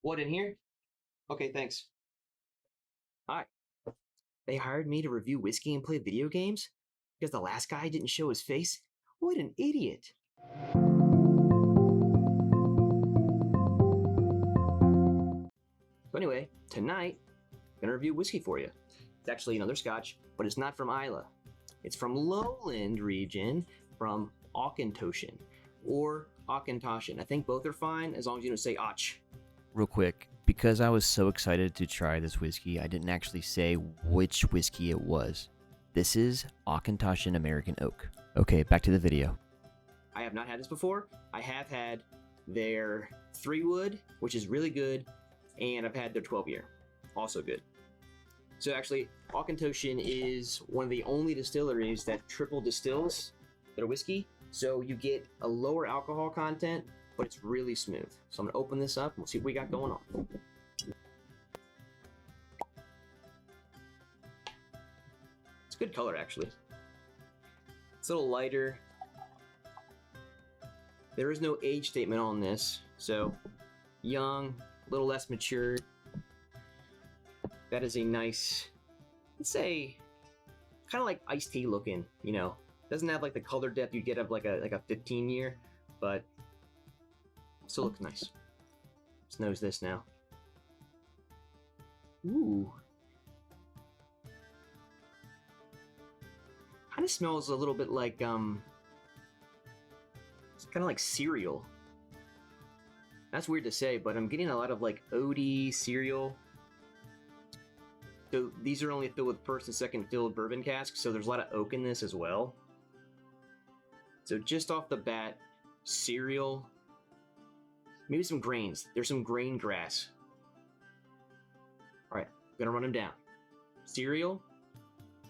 What, in here? Okay, thanks. Hi. They hired me to review whiskey and play video games? Because the last guy didn't show his face? What an idiot. So anyway, tonight, I'm gonna review whiskey for you. It's actually another scotch, but it's not from Islay. It's from Lowland region, from Auchentoshan, or Auchentoshan. I think both are fine, as long as you don't say Och. Real quick, because I was so excited to try this whiskey, I didn't actually say which whiskey it was. This is Auchentoshan American Oak. Okay, back to the video. I have not had this before. I have had their 3-wood, which is really good, and I've had their 12-year, also good. So actually, Auchentoshan is one of the only distilleries that triple distills their whiskey, so you get a lower alcohol content, but it's really smooth. So I'm gonna open this up and we'll see what we got going on. It's a good color, actually. It's a little lighter. There is no age statement on this, so young, a little less mature. That is a nice, let's say, kind of like iced tea looking, you know. Doesn't have like the color depth you get of like a 15-year, but still looks nice. Let's nose this now. Ooh. Kind of smells a little bit like, it's kind of like cereal. That's weird to say, but I'm getting a lot of like oaty cereal. So these are only filled with first and second filled bourbon casks, so there's a lot of oak in this as well. So just off the bat, cereal, maybe some grains. There's some grain grass. All right, I'm gonna run them down. Cereal,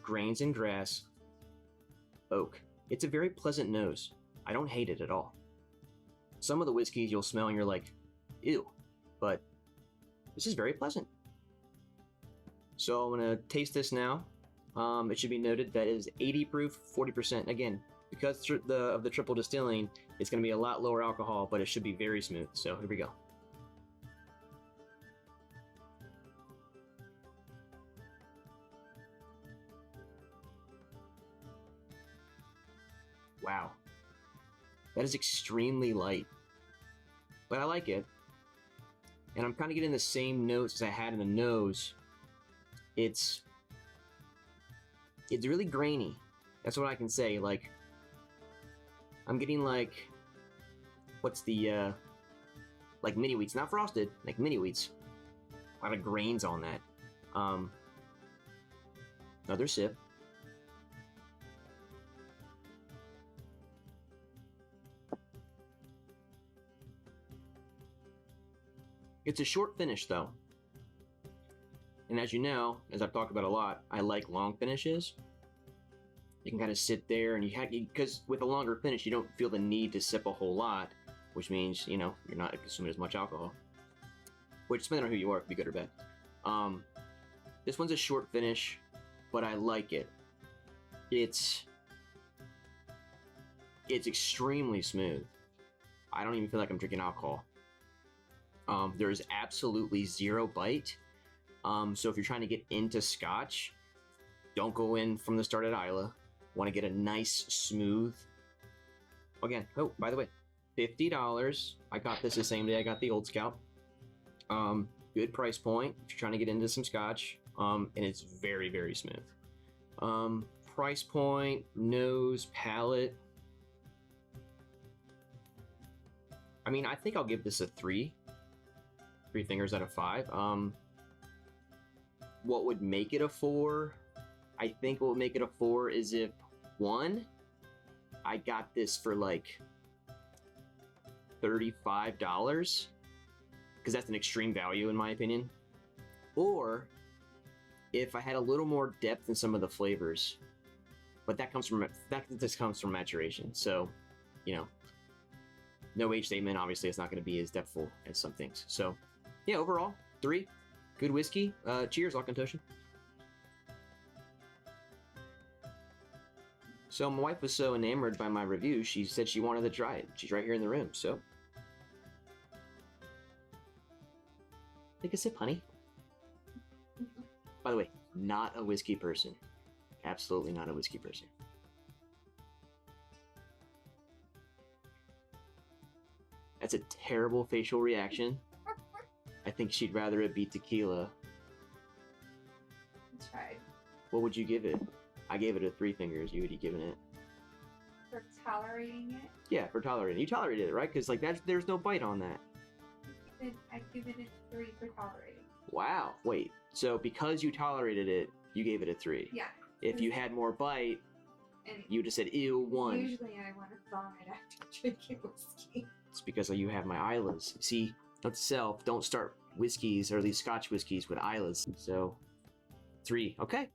grains and grass, oak. It's a very pleasant nose. I don't hate it at all. Some of the whiskeys you'll smell and you're like, ew, but this is very pleasant. So I'm gonna taste this now. It should be noted that it is 80 proof, 40%. Again, because of the triple distilling, it's gonna be a lot lower alcohol, but it should be very smooth. So here we go. Wow. That is extremely light, but I like it. And I'm kind of getting the same notes as I had in the nose. It's really grainy. That's what I can say. Like, I'm getting like, what's the, like mini wheats, not frosted, like mini wheats. A lot of grains on that. Another sip. It's a short finish though. And as you know, as I've talked about a lot, I like long finishes. You can kind of sit there and because with a longer finish, you don't feel the need to sip a whole lot, which means, you know, you're not consuming as much alcohol. Which, depending on who you are, could be good or bad. This one's a short finish, but I like it. It's extremely smooth. I don't even feel like I'm drinking alcohol. There is absolutely zero bite. So if you're trying to get into Scotch, don't go in from the start at Islay. Want to get a nice, smooth. Again, oh, by the way, $50. I got this the same day I got the Old Scout. Good price point if you're trying to get into some Scotch. And it's very, very smooth. Price point, nose, palate. I mean, I think I'll give this a 3. 3 fingers out of 5. What would make it a 4? I think what would make it a 4 is if, 1, I got this for like $35, because that's an extreme value in my opinion. Or if I had a little more depth in some of the flavors, but that just comes from maturation. So, you know, no age statement. Obviously, it's not going to be as depthful as some things. So, yeah, overall, 3. Good whiskey. Cheers, Auchentoshan. So my wife was so enamored by my review, she said she wanted to try it. She's right here in the room, so Take a sip, honey. By the way, not a whiskey person. Absolutely not a whiskey person. That's a terrible facial reaction. I think she'd rather it be tequila. I tried. What would you give it? I gave it a 3 fingers. You would have given it. For tolerating it? Yeah, for tolerating. You tolerated it, right? Because like there's no bite on that. I give it a 3 for tolerating. Wow. Wait. So because you tolerated it, you gave it a 3. Yeah. If you had more bite, And you just said ew 1. usually I want to vomit after drinking whiskey. It's because you have my Islays. See, note to self, don't start whiskeys or these Scotch whiskeys with Islays. So 3. Okay.